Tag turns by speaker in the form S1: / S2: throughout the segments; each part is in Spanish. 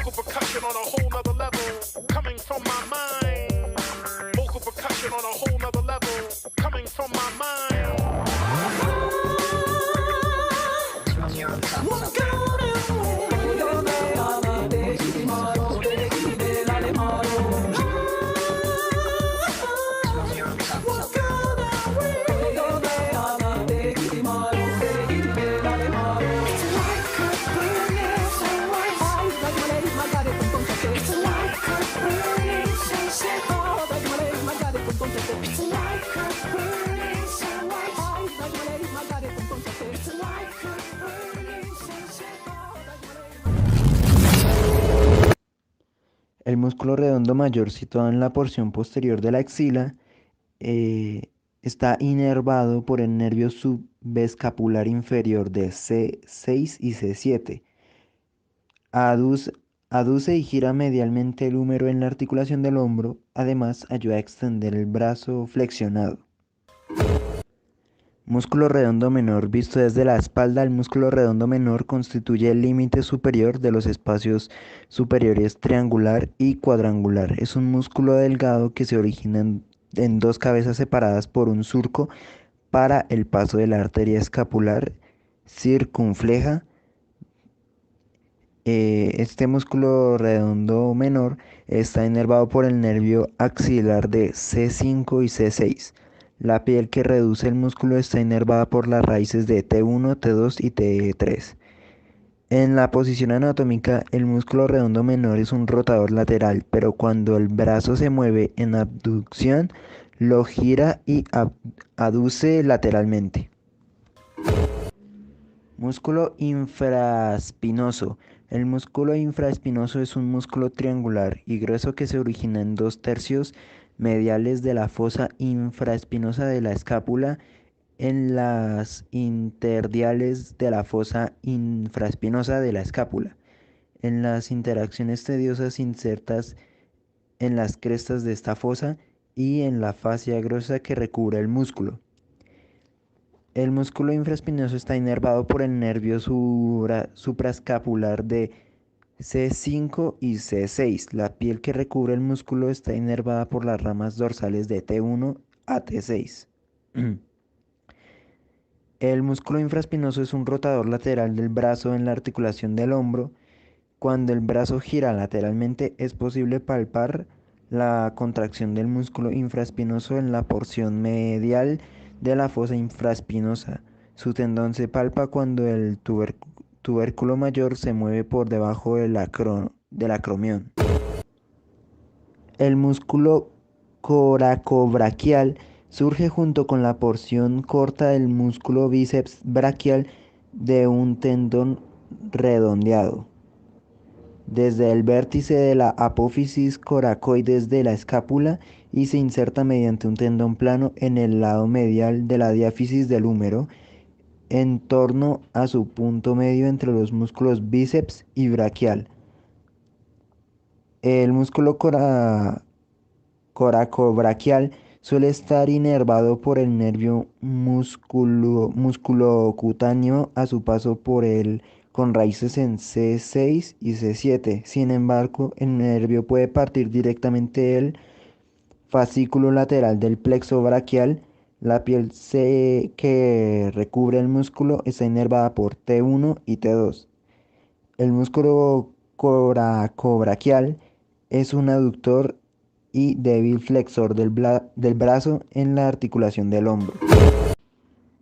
S1: Vocal percussion on a whole nother level, coming from my mind. Vocal percussion on a whole nother level, coming from my mind.
S2: El músculo redondo mayor situado en la porción posterior de la axila está inervado por el nervio subescapular inferior de C6 y C7. Aduce, aduce y gira medialmente el húmero en la articulación del hombro. Además, ayuda a extender el brazo flexionado. Músculo redondo menor. Visto desde la espalda, el músculo redondo menor constituye el límite superior de los espacios superiores triangular y cuadrangular. Es un músculo delgado que se origina en dos cabezas separadas por un surco para el paso de la arteria escapular circunfleja. Este músculo redondo menor está inervado por el nervio axilar de C5 y C6. La piel que reduce el músculo está inervada por las raíces de T1, T2 y T3. En la posición anatómica, el músculo redondo menor es un rotador lateral, pero cuando el brazo se mueve en abducción, lo gira y aduce lateralmente. Músculo infraespinoso. El músculo infraespinoso es un músculo triangular y grueso que se origina en 2/3 mediales de la fosa infraespinosa de la escápula, en las interdiales de la fosa infraespinosa de la escápula, en las interacciones tediosas insertas en las crestas de esta fosa y en la fascia gruesa que recubre el músculo. El músculo infraespinoso está inervado por el nervio supraescapular de C5 y C6. La piel que recubre el músculo está inervada por las ramas dorsales de T1 a T6. El músculo infraespinoso es un rotador lateral del brazo en la articulación del hombro. Cuando el brazo gira lateralmente, es posible palpar la contracción del músculo infraespinoso en la porción medial de la fosa infraespinosa. Su tendón se palpa cuando el tubérculo mayor se mueve por debajo del acromión. El músculo coracobraquial surge junto con la porción corta del músculo bíceps braquial de un tendón redondeado desde el vértice de la apófisis coracoides de la escápula y se inserta mediante un tendón plano en el lado medial de la diáfisis del húmero, en torno a su punto medio entre los músculos bíceps y braquial. El músculo coracobraquial suele estar inervado por el nervio musculocutáneo a su paso por el con raíces en C6 y C7. Sin embargo, el nervio puede partir directamente del fascículo lateral del plexo braquial. La piel que recubre el músculo está inervada por T1 y T2. El músculo coracobraquial es un aductor y débil flexor del brazo en la articulación del hombro.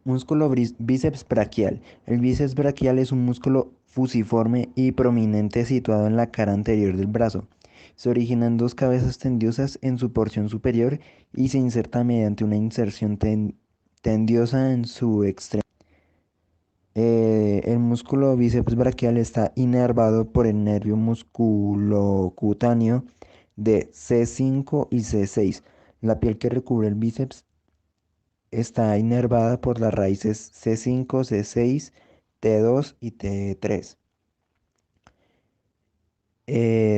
S2: Músculo bíceps braquial. El bíceps braquial es un músculo fusiforme y prominente situado en la cara anterior del brazo. Se origina en dos cabezas tendiosas en su porción superior y se inserta mediante una inserción tendiosa en su extremo. El músculo bíceps braquial está inervado por el nervio musculocutáneo de C5 y C6. La piel que recubre el bíceps está inervada por las raíces C5, C6, T2 y T3.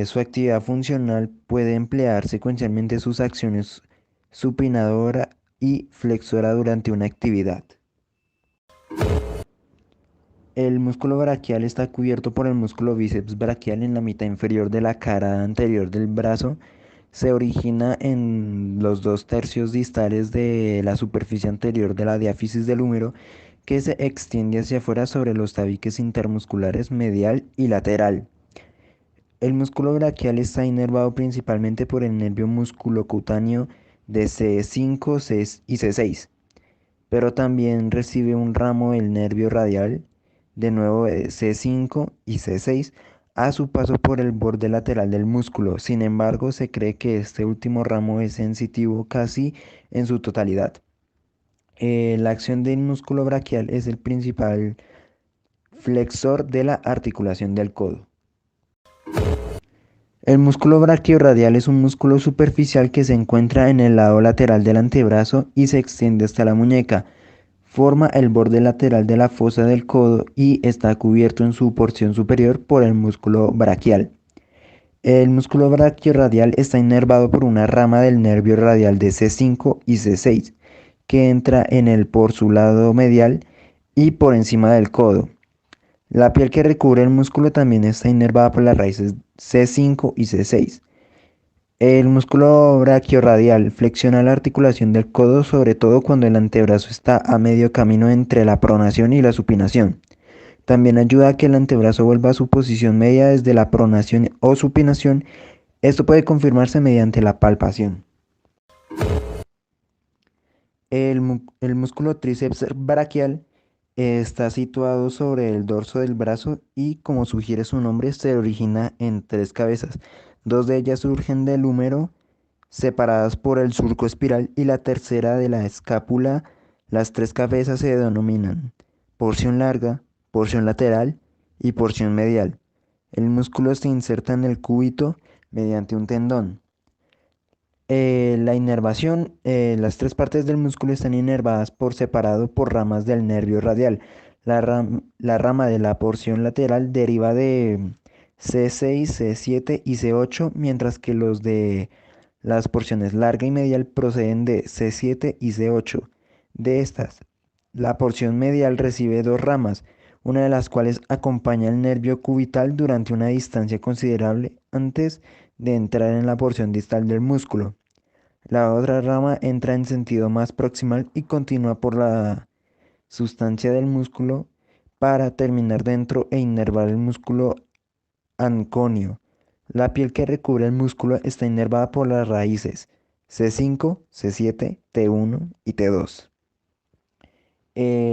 S2: Su actividad funcional puede emplear secuencialmente sus acciones supinadora y flexora durante una actividad. El músculo braquial está cubierto por el músculo bíceps braquial en la mitad inferior de la cara anterior del brazo. Se origina en los 2 tercios distales de la superficie anterior de la diáfisis del húmero, que se extiende hacia afuera sobre los tabiques intermusculares medial y lateral. El músculo braquial está inervado principalmente por el nervio musculocutáneo de C5 y C6, pero también recibe un ramo del nervio radial, de nuevo de C5 y C6, a su paso por el borde lateral del músculo. Sin embargo, se cree que este último ramo es sensitivo casi en su totalidad. La acción del músculo braquial es el principal flexor de la articulación del codo. El músculo braquiorradial es un músculo superficial que se encuentra en el lado lateral del antebrazo y se extiende hasta la muñeca. Forma el borde lateral de la fosa del codo y está cubierto en su porción superior por el músculo braquial. El músculo braquiorradial está inervado por una rama del nervio radial de C5 y C6, que entra en él por su lado medial y por encima del codo. La piel que recubre el músculo también está inervada por las raíces C5 y C6. El músculo braquiorradial flexiona la articulación del codo, sobre todo cuando el antebrazo está a medio camino entre la pronación y la supinación. También ayuda a que el antebrazo vuelva a su posición media desde la pronación o supinación. Esto puede confirmarse mediante la palpación. El músculo tríceps braquial está situado sobre el dorso del brazo y, como sugiere su nombre, se origina en 3 cabezas. 2 de ellas surgen del húmero, separadas por el surco espiral, y la tercera de la escápula. Las 3 cabezas se denominan porción larga, porción lateral y porción medial. El músculo se inserta en el cúbito mediante un tendón. La inervación, las 3 partes del músculo están inervadas por separado por ramas del nervio radial. La rama de la porción lateral deriva de C6, C7 y C8, mientras que los de las porciones larga y medial proceden de C7 y C8. De estas, la porción medial recibe 2 ramas, una de las cuales acompaña el nervio cubital durante una distancia considerable antes de entrar en la porción distal del músculo. La otra rama entra en sentido más proximal y continúa por la sustancia del músculo para terminar dentro e inervar el músculo anconio. La piel que recubre el músculo está inervada por las raíces C5, C7, T1 y T2.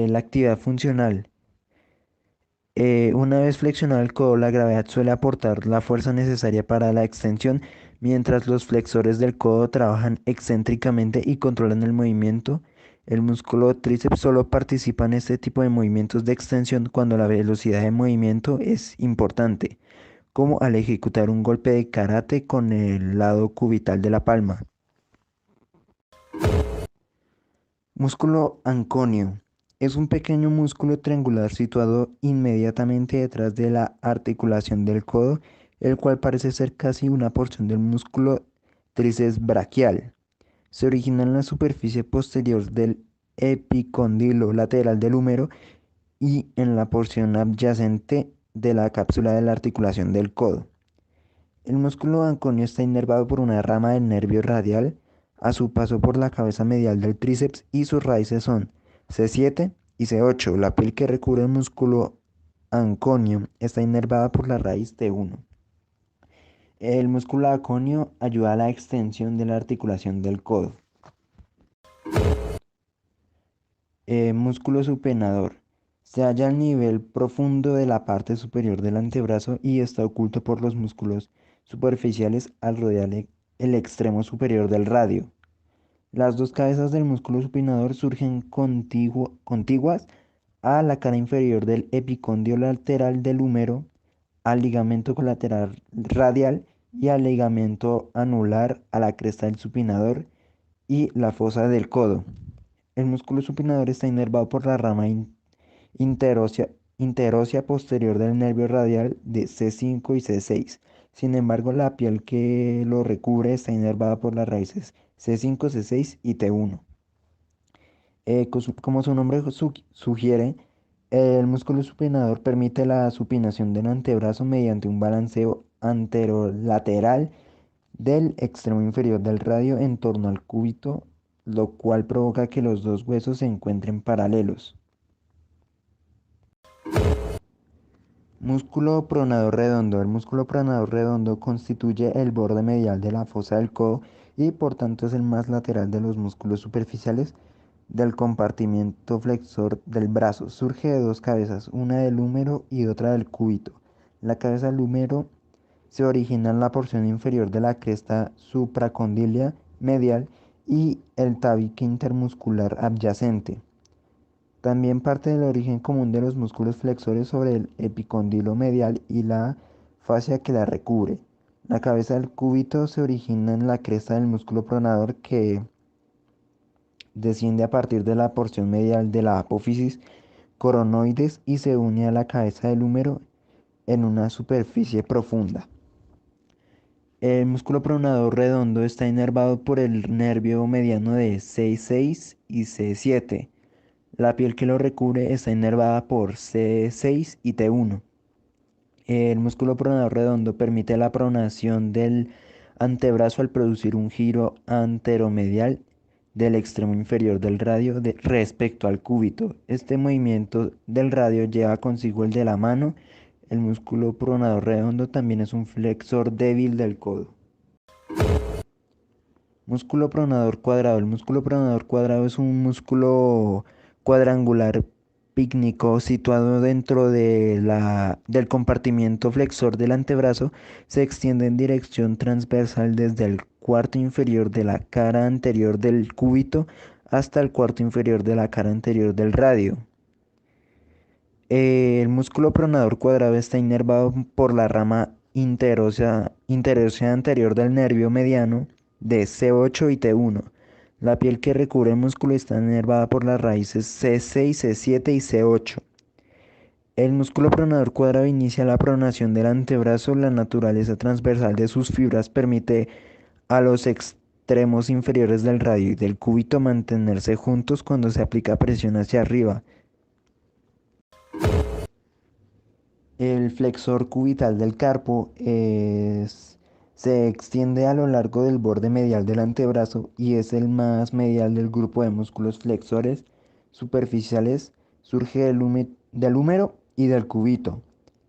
S2: La actividad funcional. Una vez flexionado el codo, la gravedad suele aportar la fuerza necesaria para la extensión, mientras los flexores del codo trabajan excéntricamente y controlan el movimiento. El músculo tríceps solo participa en este tipo de movimientos de extensión cuando la velocidad de movimiento es importante, como al ejecutar un golpe de karate con el lado cubital de la palma. Músculo anconio. Es un pequeño músculo triangular situado inmediatamente detrás de la articulación del codo, el cual parece ser casi una porción del músculo tríceps braquial. Se origina en la superficie posterior del epicondilo lateral del húmero y en la porción adyacente de la cápsula de la articulación del codo. El músculo anconio está inervado por una rama del nervio radial a su paso por la cabeza medial del tríceps, y sus raíces son C7 y C8. La piel que recubre el músculo anconio está inervada por la raíz T1. El músculo anconio ayuda a la extensión de la articulación del codo. Músculo supinador. Se halla al nivel profundo de la parte superior del antebrazo y está oculto por los músculos superficiales al rodear el extremo superior del radio. Las 2 cabezas del músculo supinador surgen contiguas a la cara inferior del epicóndilo lateral del húmero, al ligamento colateral radial y al ligamento anular, a la cresta del supinador y la fosa del codo. El músculo supinador está inervado por la rama interósea posterior del nervio radial de C5 y C6. Sin embargo, la piel que lo recubre está inervada por las raíces C5, C6 y T1. Como su nombre sugiere, El músculo supinador permite la supinación del antebrazo mediante un balanceo anterolateral del extremo inferior del radio en torno al cúbito, lo cual provoca que los dos huesos se encuentren paralelos. Músculo pronador redondo. El músculo pronador redondo constituye el borde medial de la fosa del codo y por tanto es el más lateral de los músculos superficiales del compartimiento flexor del brazo. Surge de dos cabezas, una del húmero y otra del cúbito. La cabeza del húmero se origina en la porción inferior de la cresta supracondilia medial y el tabique intermuscular adyacente. También parte del origen común de los músculos flexores sobre el epicondilo medial y la fascia que la recubre. La cabeza del cúbito se origina en la cresta del músculo pronador que desciende a partir de la porción medial de la apófisis coronoides y se une a la cabeza del húmero en una superficie profunda. El músculo pronador redondo está inervado por el nervio mediano de C6 y C7. La piel que lo recubre está inervada por C6 y T1. El músculo pronador redondo permite la pronación del antebrazo al producir un giro anteromedial del extremo inferior del radio respecto al cúbito. Este movimiento del radio lleva consigo el de la mano. El músculo pronador redondo también es un flexor débil del codo. Músculo pronador cuadrado. El músculo pronador cuadrado es un músculo cuadrangular pícnico situado dentro del compartimiento flexor del antebrazo. Se extiende en dirección transversal desde el cuarto inferior de la cara anterior del cúbito hasta el cuarto inferior de la cara anterior del radio. El músculo pronador cuadrado está inervado por la rama interósea anterior del nervio mediano de C8 y T1. La piel que recubre el músculo está inervada por las raíces C6, C7 y C8. El músculo pronador cuadrado inicia la pronación del antebrazo. La naturaleza transversal de sus fibras permite a los extremos inferiores del radio y del cúbito mantenerse juntos cuando se aplica presión hacia arriba. El flexor cubital del carpo se extiende a lo largo del borde medial del antebrazo y es el más medial del grupo de músculos flexores superficiales. Surge del húmero y del cúbito.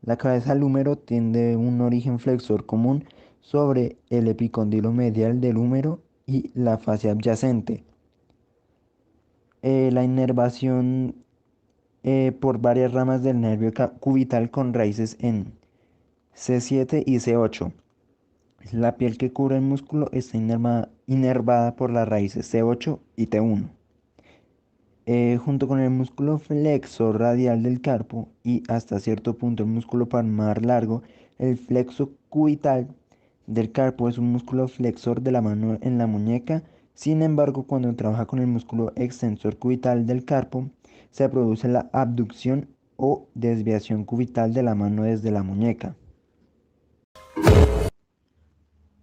S2: La cabeza del húmero tiene un origen flexor común sobre el epicondilo medial del húmero y la fascia adyacente. La inervación por varias ramas del nervio cubital con raíces en C7 y C8. La piel que cubre el músculo está inervada por las raíces C8 y T1. Junto con el músculo flexor radial del carpo y hasta cierto punto el músculo palmar largo, el flexo cubital del carpo es un músculo flexor de la mano en la muñeca. Sin embargo, cuando trabaja con el músculo extensor cubital del carpo, se produce la abducción o desviación cubital de la mano desde la muñeca.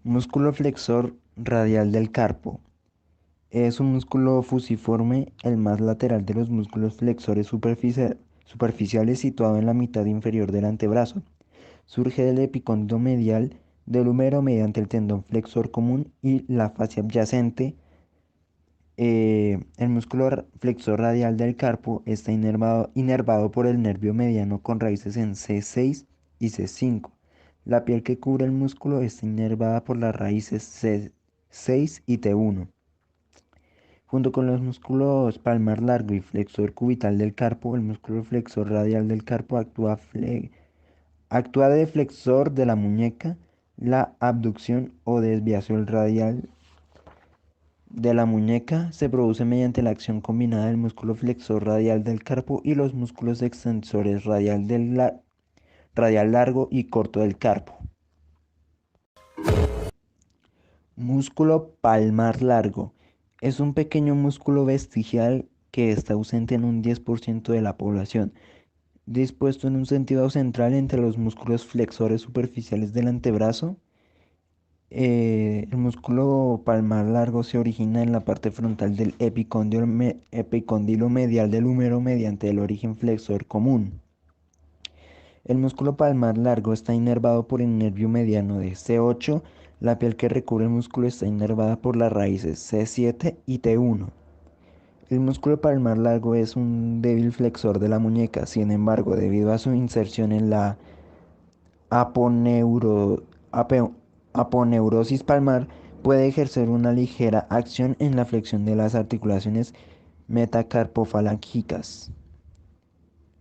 S2: Músculo flexor radial del carpo. Es un músculo fusiforme, el más lateral de los músculos flexores superficiales situado en la mitad inferior del antebrazo. Surge del epicóndilo medial del húmero mediante el tendón flexor común y la fascia adyacente. El músculo flexor radial del carpo está inervado por el nervio mediano con raíces en C6 y C5. La piel que cubre el músculo está inervada por las raíces C6 y T1. Junto con los músculos palmar largo y flexor cubital del carpo, el músculo flexor radial del carpo actúa de flexor de la muñeca. La abducción o desviación radial de la muñeca se produce mediante la acción combinada del músculo flexor radial del carpo y los músculos extensores radial largo y corto del carpo. Músculo palmar largo. Es un pequeño músculo vestigial que está ausente en un 10% de la población, dispuesto en un sentido central entre los músculos flexores superficiales del antebrazo. El músculo palmar largo se origina en la parte frontal del epicóndilo medial del húmero mediante el origen flexor común. El músculo palmar largo está inervado por el nervio mediano de C8. La piel que recubre el músculo está inervada por las raíces C7 y T1. El músculo palmar largo es un débil flexor de la muñeca. Sin embargo, debido a su inserción en la aponeuro- ape- aponeurosis palmar, puede ejercer una ligera acción en la flexión de las articulaciones metacarpofalángicas,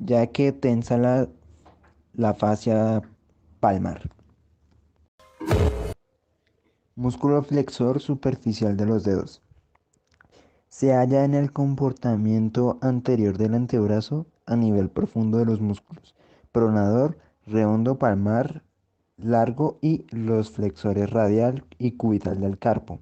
S2: ya que tensa la fascia palmar. Músculo flexor superficial de los dedos. Se halla en el comportamiento anterior del antebrazo a nivel profundo de los músculos pronador, redondo palmar, largo y los flexores radial y cubital del carpo.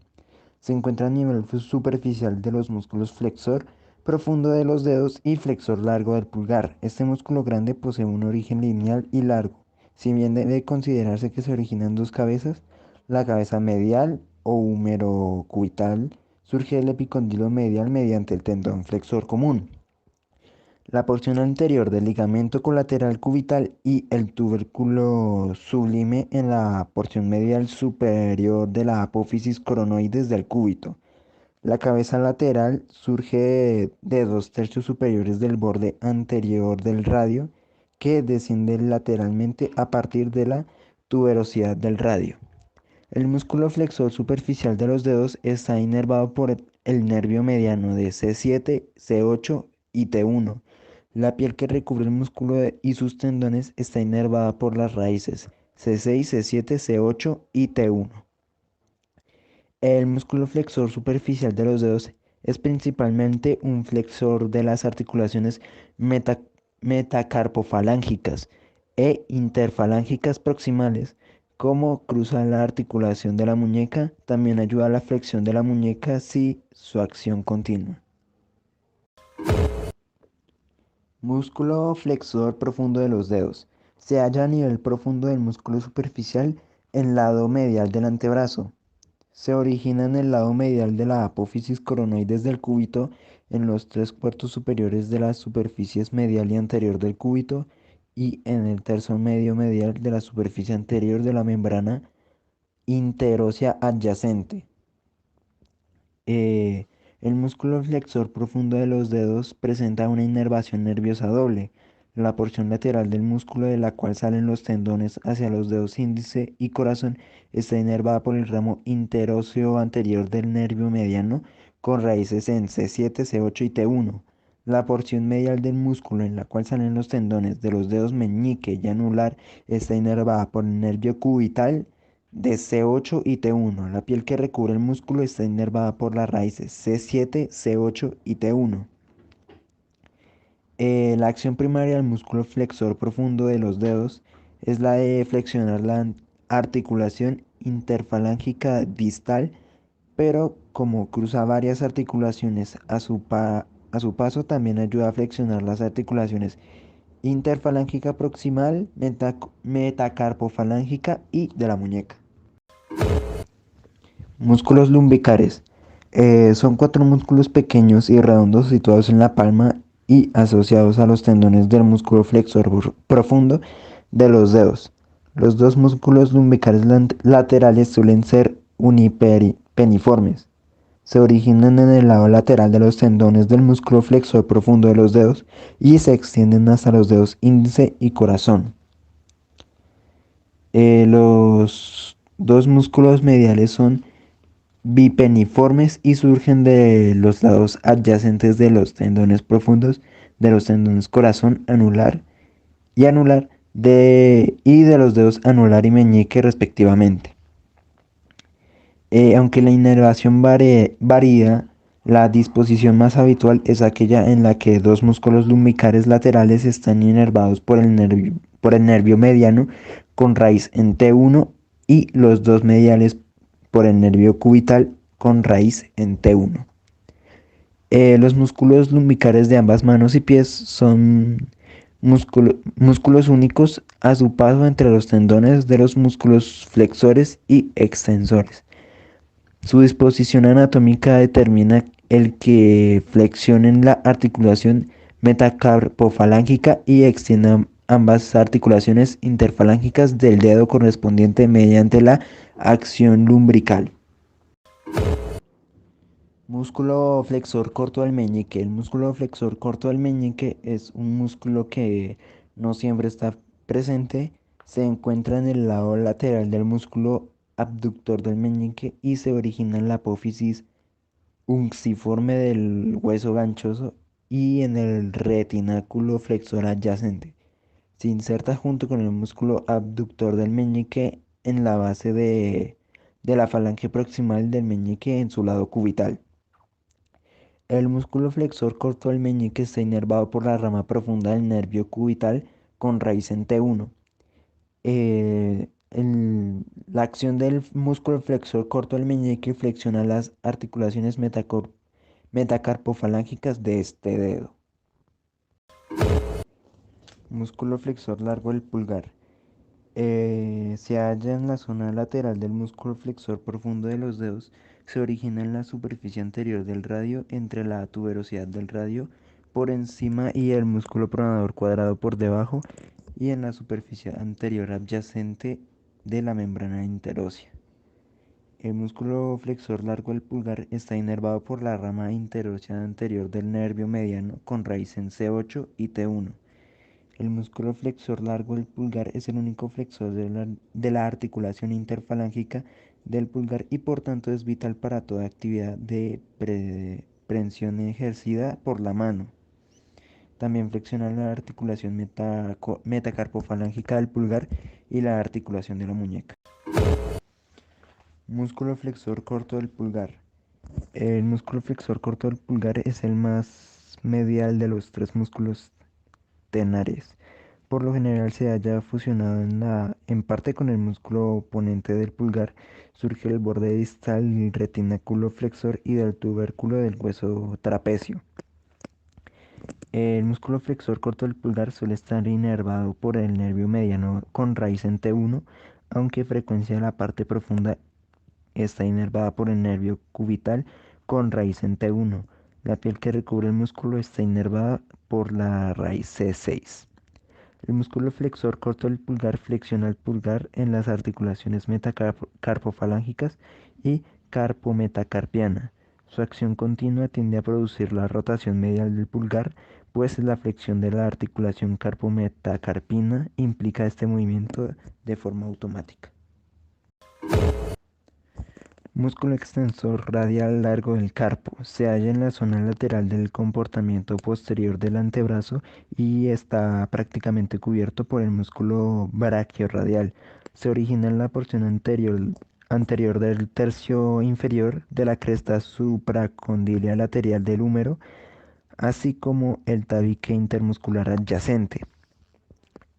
S2: Se encuentra a nivel superficial de los músculos flexor profundo de los dedos y flexor largo del pulgar. Este músculo grande posee un origen lineal y largo. Si bien debe considerarse que se origina en dos cabezas, la cabeza medial o húmero cubital surge del epicóndilo medial mediante el tendón flexor común. La porción anterior del ligamento colateral cubital y el tubérculo sublime en la porción medial superior de la apófisis coronoides del cúbito. La cabeza lateral surge de 2/3 superiores del borde anterior del radio, que desciende lateralmente a partir de la tuberosidad del radio. El músculo flexor superficial de los dedos está inervado por el nervio mediano de C7, C8 y T1. La piel que recubre el músculo y sus tendones está inervada por las raíces C6, C7, C8 y T1. El músculo flexor superficial de los dedos es principalmente un flexor de las articulaciones metacarpofalángicas e interfalángicas proximales. Como cruza la articulación de la muñeca, también ayuda a la flexión de la muñeca si su acción continua. Músculo flexor profundo de los dedos. Se halla a nivel profundo del músculo superficial en el lado medial del antebrazo. Se origina en el lado medial de la apófisis coronoides del cúbito, en los 3/4 superiores de las superficies medial y anterior del cúbito y en el tercio medio medial de la superficie anterior de la membrana interósea adyacente. Eh, el músculo flexor profundo de los dedos presenta una inervación nerviosa doble. La porción lateral del músculo de la cual salen los tendones hacia los dedos índice y corazón está inervada por el ramo interóseo anterior del nervio mediano con raíces en C7, C8 y T1. La porción medial del músculo en la cual salen los tendones de los dedos meñique y anular está inervada por el nervio cubital de C8 y T1. La piel que recubre el músculo está inervada por las raíces C7, C8 y T1. La acción primaria del músculo flexor profundo de los dedos es la de flexionar la articulación interfalángica distal, pero como cruza varias articulaciones a su paso, también ayuda a flexionar las articulaciones interfalángica proximal, metacarpofalángica y de la muñeca. Músculos lumbricares. Son 4 músculos pequeños y redondos situados en la palma y asociados a los tendones del músculo flexor profundo de los dedos. Los dos músculos lumbricares laterales suelen ser unipeniformes. Se originan en el lado lateral de los tendones del músculo flexor profundo de los dedos y se extienden hasta los dedos índice y corazón. Los dos músculos mediales son bipeniformes y surgen de los lados adyacentes de los tendones profundos de los tendones corazón anular y de los dedos anular y meñique respectivamente. Aunque la inervación varía, la disposición más habitual es aquella en la que dos músculos lumbricares laterales están inervados por el nervio mediano con raíz en T1 y los dos mediales por el nervio cubital con raíz en T1. Los músculos lumbricares de ambas manos y pies son músculos únicos a su paso entre los tendones de los músculos flexores y extensores. Su disposición anatómica determina el que flexionen la articulación metacarpofalángica y extiendan ambas articulaciones interfalángicas del dedo correspondiente mediante la acción lumbrical. Músculo flexor corto del meñique. El músculo flexor corto del meñique es un músculo que no siempre está presente. Se encuentra en el lado lateral del músculo abductor del meñique y se origina en la apófisis unciforme del hueso ganchoso y en el retináculo flexor adyacente. Se inserta junto con el músculo abductor del meñique en la base de la falange proximal del meñique en su lado cubital. El músculo flexor corto del meñique está inervado por la rama profunda del nervio cubital con raíz en T1. La acción del músculo flexor corto del meñique flexiona las articulaciones metacarpofalángicas de este dedo. Músculo flexor largo del pulgar. Se halla en la zona lateral del músculo flexor profundo de los dedos. Se origina en la superficie anterior del radio, entre la tuberosidad del radio por encima y el músculo pronador cuadrado por debajo, y en la superficie anterior adyacente de la membrana interósea. El músculo flexor largo del pulgar está inervado por la rama interósea anterior del nervio mediano con raíz en C8 y T1. El músculo flexor largo del pulgar es el único flexor de la articulación interfalángica del pulgar y por tanto es vital para toda actividad de prensión ejercida por la mano. También flexiona la articulación metacarpofalángica del pulgar y la articulación de la muñeca. Músculo flexor corto del pulgar. El músculo flexor corto del pulgar es el más medial de los tres músculos tenares. Por lo general se halla fusionado en parte con el músculo oponente del pulgar. Surge el borde distal del retináculo flexor y del tubérculo del hueso trapecio. El músculo flexor corto del pulgar suele estar inervado por el nervio mediano con raíz en T1, aunque frecuencia la parte profunda está inervada por el nervio cubital con raíz en T1. La piel que recubre el músculo está inervada por la raíz C6. El músculo flexor corto del pulgar flexiona el pulgar en las articulaciones metacarpofalángicas y carpometacarpiana. Su acción continua tiende a producir la rotación medial del pulgar, pues la flexión de la articulación carpometacarpina implica este movimiento de forma automática. Músculo extensor radial largo del carpo. Se halla en la zona lateral del comportamiento posterior del antebrazo y está prácticamente cubierto por el músculo brachiorradial. Se origina en la porción anterior del tercio inferior de la cresta supracondilia lateral del húmero, así como el tabique intermuscular adyacente.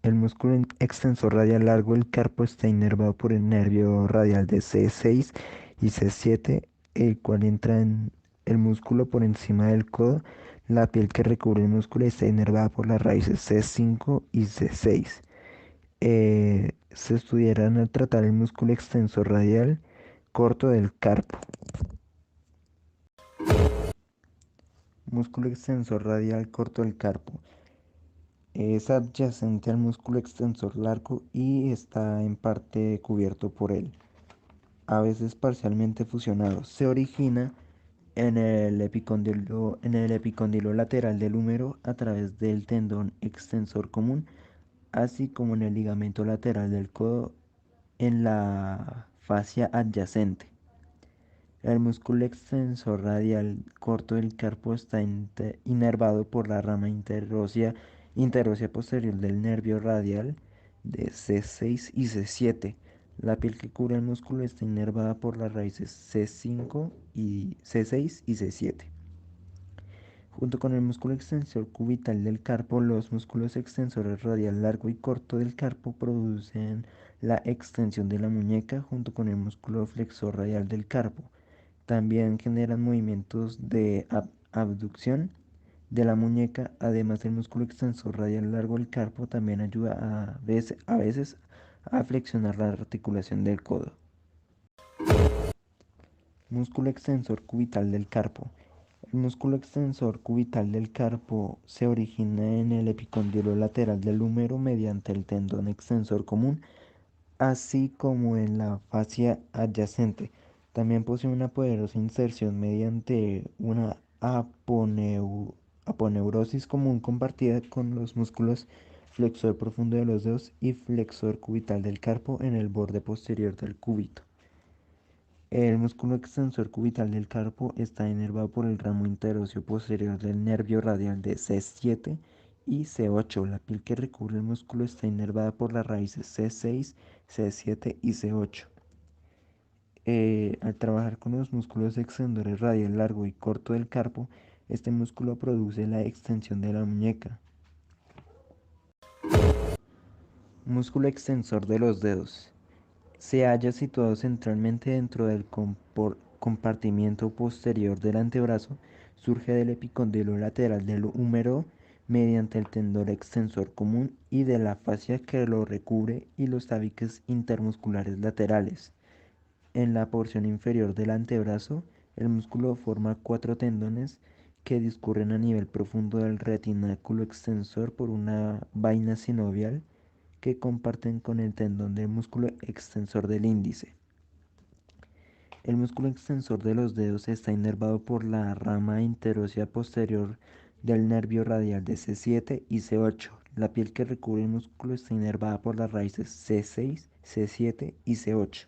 S2: El músculo extensor radial largo del carpo está inervado por el nervio radial de C6 y C7, el cual entra en el músculo por encima del codo. La piel que recubre el músculo está inervada por las raíces C5 y C6. Se estudiarán al tratar el músculo extensor radial corto del carpo. Músculo extensor radial corto del carpo. Es adyacente al músculo extensor largo y está en parte cubierto por él, a veces parcialmente fusionado. Se origina en el epicóndilo lateral del húmero a través del tendón extensor común, así como en el ligamento lateral del codo en la fascia adyacente. El músculo extensor radial corto del carpo está inervado por la rama interósea posterior del nervio radial de C6 y C7. La piel que cubre el músculo está inervada por las raíces C5 y C6 y C7. Junto con el músculo extensor cubital del carpo, los músculos extensores radial largo y corto del carpo producen la extensión de la muñeca junto con el músculo flexor radial del carpo. También generan movimientos de abducción de la muñeca. Además, el músculo extensor radial largo del carpo también ayuda a veces a flexionar la articulación del codo. Músculo extensor cubital del carpo. El músculo extensor cubital del carpo se origina en el epicondilo lateral del húmero mediante el tendón extensor común, así como en la fascia adyacente. También posee una poderosa inserción mediante una aponeurosis común compartida con los músculos flexor profundo de los dedos y flexor cubital del carpo en el borde posterior del cúbito. El músculo extensor cubital del carpo está inervado por el ramo interóseo posterior del nervio radial de C7 y C8. La piel que recubre el músculo está inervada por las raíces C6, C7 y C8. Al trabajar con los músculos extensores radial largo y corto del carpo, este músculo produce la extensión de la muñeca. Músculo extensor de los dedos. Se halla situado centralmente dentro del compartimiento posterior del antebrazo, surge del epicondilo lateral del húmero mediante el tendón extensor común y de la fascia que lo recubre y los tabiques intermusculares laterales. En la porción inferior del antebrazo, el músculo forma cuatro tendones que discurren a nivel profundo del retináculo extensor por una vaina sinovial que comparten con el tendón del músculo extensor del índice. El músculo extensor de los dedos está inervado por la rama interósea posterior del nervio radial de C7 y C8. La piel que recubre el músculo está inervada por las raíces C6, C7 y C8.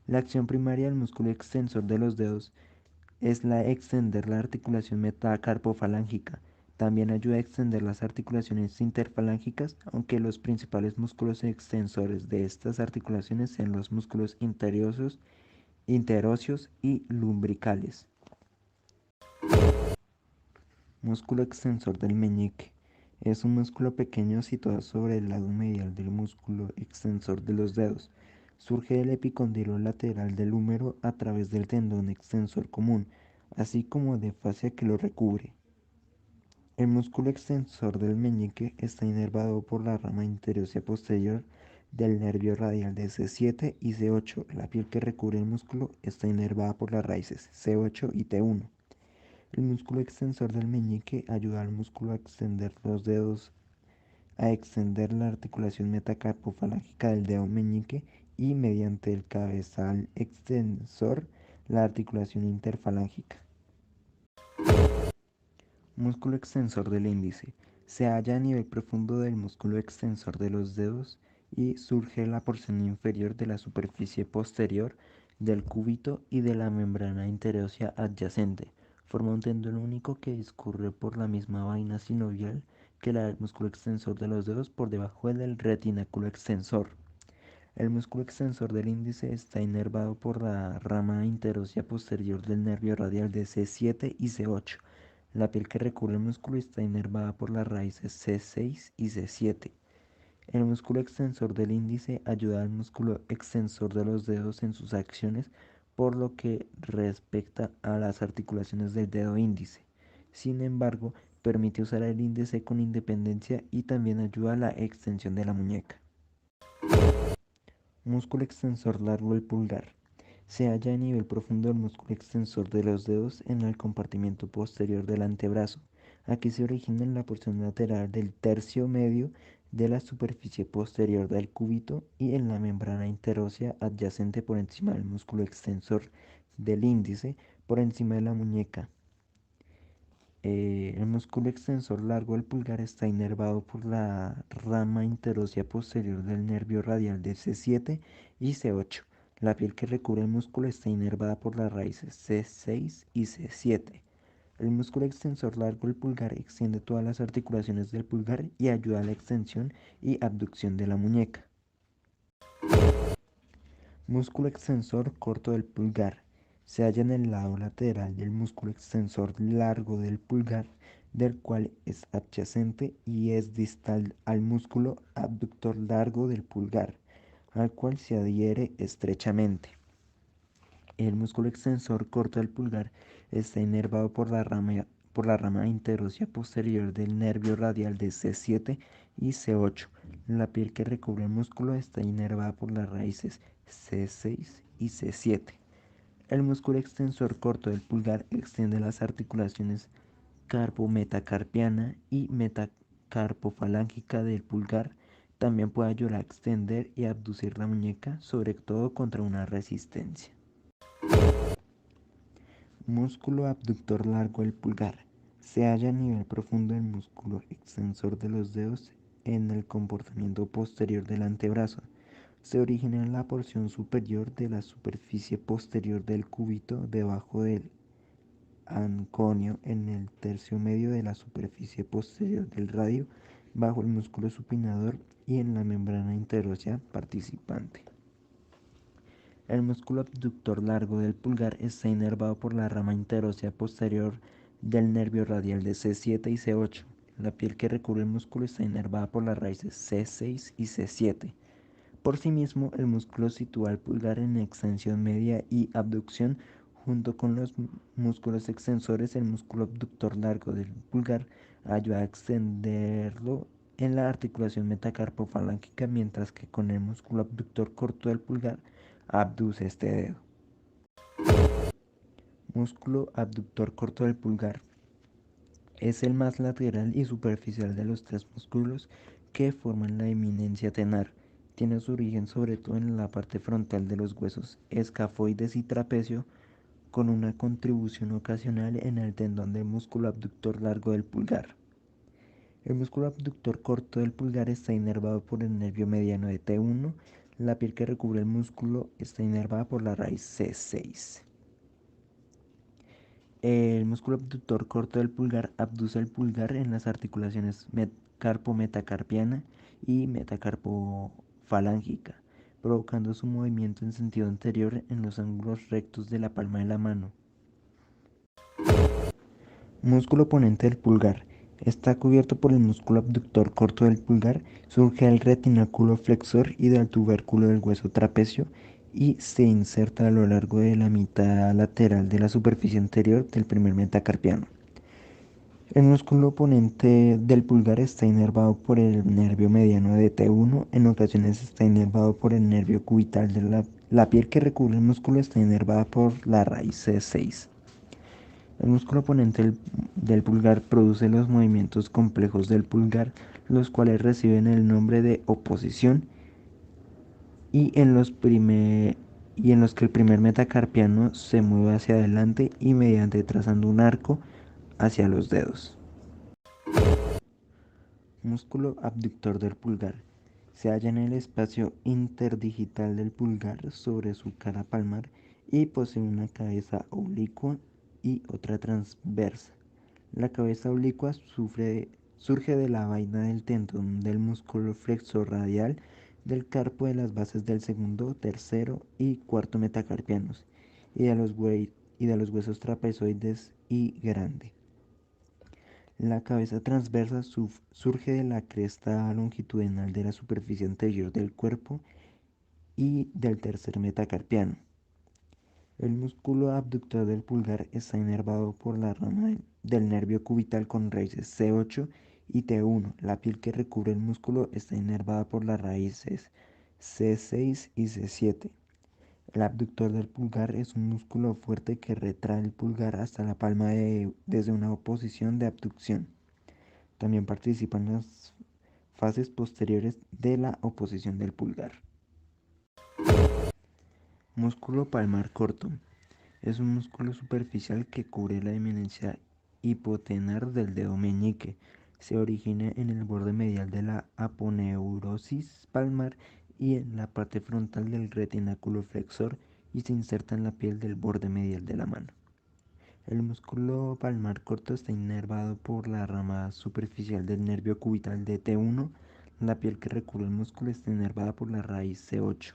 S2: La acción primaria del músculo extensor de los dedos es la extender la articulación metacarpofalángica. También ayuda a extender las articulaciones interfalángicas, aunque los principales músculos extensores de estas articulaciones sean los músculos interóseos y lumbricales. Músculo extensor del meñique. Es un músculo pequeño situado sobre el lado medial del músculo extensor de los dedos. Surge del epicondilo lateral del húmero a través del tendón extensor común, así como de fascia que lo recubre. El músculo extensor del meñique está inervado por la rama interósea posterior del nervio radial de C7 y C8. La piel que recubre el músculo está inervada por las raíces C8 y T1. El músculo extensor del meñique ayuda al músculo a extender los dedos, a extender la articulación metacarpofalángica del dedo meñique y mediante el cabezal extensor la articulación interfalángica. Músculo extensor del índice. Se halla a nivel profundo del músculo extensor de los dedos y surge en la porción inferior de la superficie posterior del cúbito y de la membrana interósea adyacente. Forma un tendón único que discurre por la misma vaina sinovial que la del músculo extensor de los dedos por debajo del retináculo extensor. El músculo extensor del índice está inervado por la rama interósea posterior del nervio radial de C7 y C8. La piel que recubre el músculo está inervada por las raíces C6 y C7. El músculo extensor del índice ayuda al músculo extensor de los dedos en sus acciones por lo que respecta a las articulaciones del dedo índice. Sin embargo, permite usar el índice con independencia y también ayuda a la extensión de la muñeca. Músculo extensor largo del pulgar. Se halla a nivel profundo del músculo extensor de los dedos en el compartimiento posterior del antebrazo. Aquí se origina en la porción lateral del tercio medio de la superficie posterior del cúbito y en la membrana interósea adyacente por encima del músculo extensor del índice, por encima de la muñeca. El músculo extensor largo del pulgar está inervado por la rama interósea posterior del nervio radial de C7 y C8. La piel que recubre el músculo está inervada por las raíces C6 y C7. El músculo extensor largo del pulgar extiende todas las articulaciones del pulgar y ayuda a la extensión y abducción de la muñeca. Músculo extensor corto del pulgar. Se halla en el lado lateral del músculo extensor largo del pulgar, del cual es adyacente y es distal al músculo abductor largo del pulgar, al cual se adhiere estrechamente. El músculo extensor corto del pulgar está inervado por la rama por la rama interósea posterior del nervio radial de C7 y C8. La piel que recubre el músculo está inervada por las raíces C6 y C7. El músculo extensor corto del pulgar extiende las articulaciones carpo-metacarpiana y metacarpofalángica del pulgar. También puede ayudar a extender y abducir la muñeca, sobre todo contra una resistencia. Músculo abductor largo del pulgar. Se halla a nivel profundo del músculo extensor de los dedos en el comportamiento posterior del antebrazo. Se origina en la porción superior de la superficie posterior del cúbito debajo del anconio en el tercio medio de la superficie posterior del radio, bajo el músculo supinador y en la membrana interósea participante. El músculo abductor largo del pulgar está inervado por la rama interósea posterior del nervio radial de C7 y C8. La piel que recubre el músculo está inervada por las raíces C6 y C7. Por sí mismo, el músculo sitúa al pulgar en extensión media y abducción. Junto con los músculos extensores, el músculo abductor largo del pulgar ayuda a extenderlo en la articulación metacarpofalángica, mientras que con el músculo abductor corto del pulgar abduce este dedo. Músculo abductor corto del pulgar. Es el más lateral y superficial de los tres músculos que forman la eminencia tenar. Tiene su origen sobre todo en la parte frontal de los huesos escafoides y trapecio, con una contribución ocasional en el tendón del músculo abductor largo del pulgar. El músculo abductor corto del pulgar está inervado por el nervio mediano de T1. La piel que recubre el músculo está inervada por la raíz C6. El músculo abductor corto del pulgar abduce el pulgar en las articulaciones carpo-metacarpiana y metacarpofalángica, provocando su movimiento en sentido anterior en los ángulos rectos de la palma de la mano. Músculo oponente del pulgar. Está cubierto por el músculo abductor corto del pulgar, surge del retináculo flexor y del tubérculo del hueso trapecio y se inserta a lo largo de la mitad lateral de la superficie anterior del primer metacarpiano. El músculo oponente del pulgar está inervado por el nervio mediano de T1, en ocasiones está inervado por el nervio cubital de la piel que recubre el músculo está inervada por la raíz C6. El músculo oponente del pulgar produce los movimientos complejos del pulgar, los cuales reciben el nombre de oposición, y en los que el primer metacarpiano se mueve hacia adelante y mediante trazando un arco hacia los dedos. Músculo abductor del pulgar. Se halla en el espacio interdigital del pulgar sobre su cara palmar y posee una cabeza oblicua y otra transversa. La cabeza oblicua surge de la vaina del tendón del músculo flexor radial del carpo de las bases del segundo, tercero y cuarto metacarpianos y de los huesos trapezoides y grande. La cabeza transversa surge de la cresta longitudinal de la superficie anterior del cuerpo y del tercer metacarpiano. El músculo abductor del pulgar está inervado por la rama del nervio cubital con raíces C8 y T1. La piel que recubre el músculo está inervada por las raíces C6 y C7. El abductor del pulgar es un músculo fuerte que retrae el pulgar hasta la palma desde una posición de abducción. También participa en las fases posteriores de la oposición del pulgar. Músculo palmar corto. Es un músculo superficial que cubre la eminencia hipotenar del dedo meñique. Se origina en el borde medial de la aponeurosis palmar y en la parte frontal del retináculo flexor y se inserta en la piel del borde medial de la mano. El músculo palmar corto está inervado por la rama superficial del nervio cubital de T1. La piel que recubre el músculo está inervada por la raíz C8.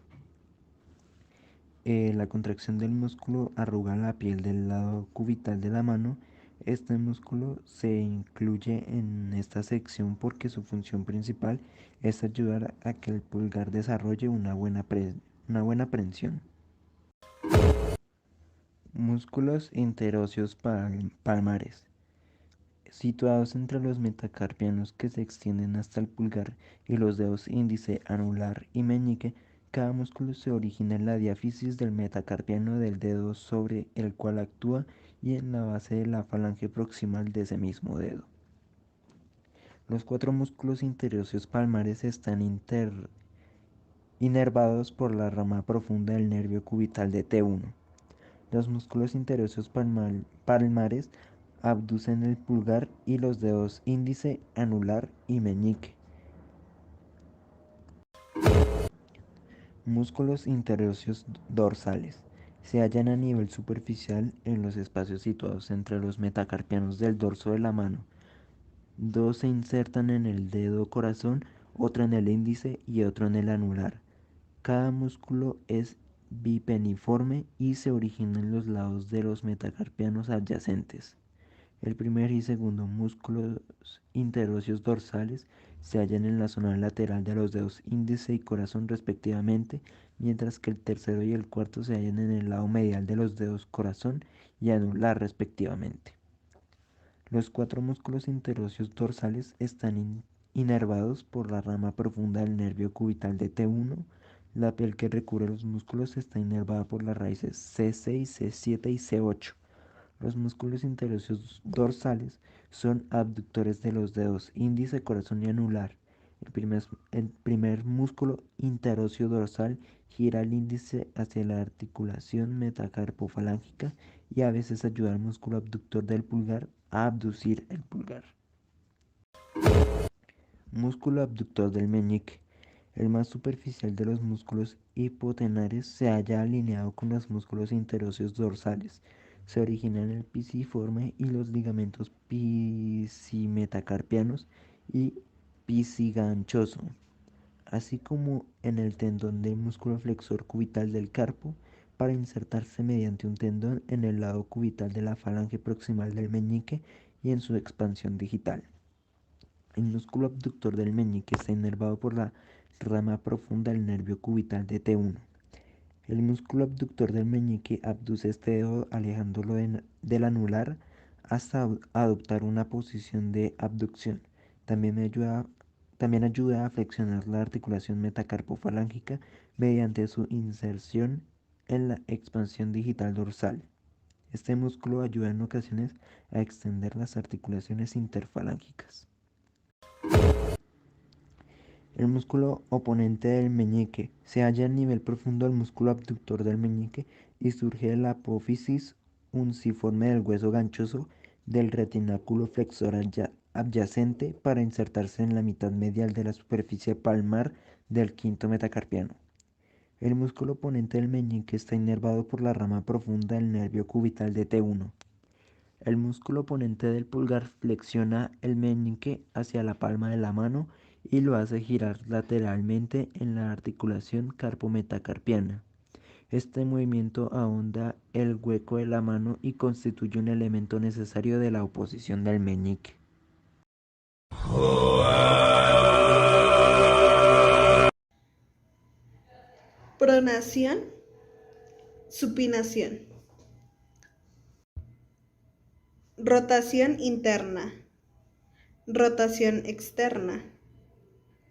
S2: La contracción del músculo arruga la piel del lado cubital de la mano. Este músculo se incluye en esta sección porque su función principal es ayudar a que el pulgar desarrolle una buena prensión. Músculos interóseos palmares. situados entre los metacarpianos que se extienden hasta el pulgar y los dedos índice, anular y meñique. Cada músculo se origina en la diáfisis del metacarpiano del dedo sobre el cual actúa y en la base de la falange proximal de ese mismo dedo. Los 4 músculos interosseos palmares están inervados por la rama profunda del nervio cubital de T1. Los músculos interosseos palmares abducen el pulgar y los dedos índice, anular y meñique. Músculos interosseos dorsales. Se hallan a nivel superficial en los espacios situados entre los metacarpianos del dorso de la mano. 2 se insertan en el dedo corazón, otro en el índice y otro en el anular. Cada músculo es bipeniforme y se origina en los lados de los metacarpianos adyacentes. El primer y segundo músculos interosseos dorsales se hallan en la zona lateral de los dedos índice y corazón respectivamente, mientras que el tercero y el cuarto se hallan en el lado medial de los dedos corazón y anular respectivamente. Los 4 músculos interosseos dorsales están inervados por la rama profunda del nervio cubital de T1. La piel que recubre los músculos está inervada por las raíces C6, C7 y C8. Los músculos interosseos dorsales son abductores de los dedos índice, corazón y anular. El primer músculo interóseo dorsal gira el índice hacia la articulación metacarpofalángica y a veces ayuda al músculo abductor del pulgar a abducir el pulgar. Músculo abductor del meñique. El más superficial de los músculos hipotenares se halla alineado con los músculos interosseos dorsales. Se origina en el pisiforme y los ligamentos pisimetacarpianos y pisiganchoso, así como en el tendón del músculo flexor cubital del carpo, para insertarse mediante un tendón en el lado cubital de la falange proximal del meñique y en su expansión digital. El músculo abductor del meñique está inervado por la rama profunda del nervio cubital de T1. El músculo abductor del meñique abduce este dedo alejándolo del anular hasta adoptar una posición de abducción. También ayuda a flexionar la articulación metacarpofalángica mediante su inserción en la expansión digital dorsal. Este músculo ayuda en ocasiones a extender las articulaciones interfalángicas. El músculo oponente del meñique se halla a nivel profundo del músculo abductor del meñique y surge de la apófisis unciforme del hueso ganchoso del retináculo flexor adyacente para insertarse en la mitad medial de la superficie palmar del quinto metacarpiano. El músculo oponente del meñique está inervado por la rama profunda del nervio cubital de T1. El músculo oponente del pulgar flexiona el meñique hacia la palma de la mano y lo hace girar lateralmente en la articulación carpometacarpiana. Este movimiento ahonda el hueco de la mano y constituye un elemento necesario de la oposición del meñique.
S3: Pronación, supinación. Rotación interna, rotación externa,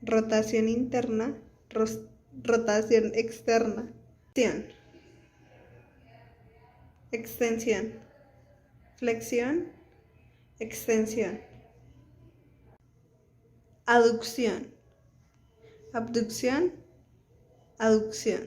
S3: rotación interna, rotación externa. Extensión, flexión, extensión. Aducción, abducción, aducción.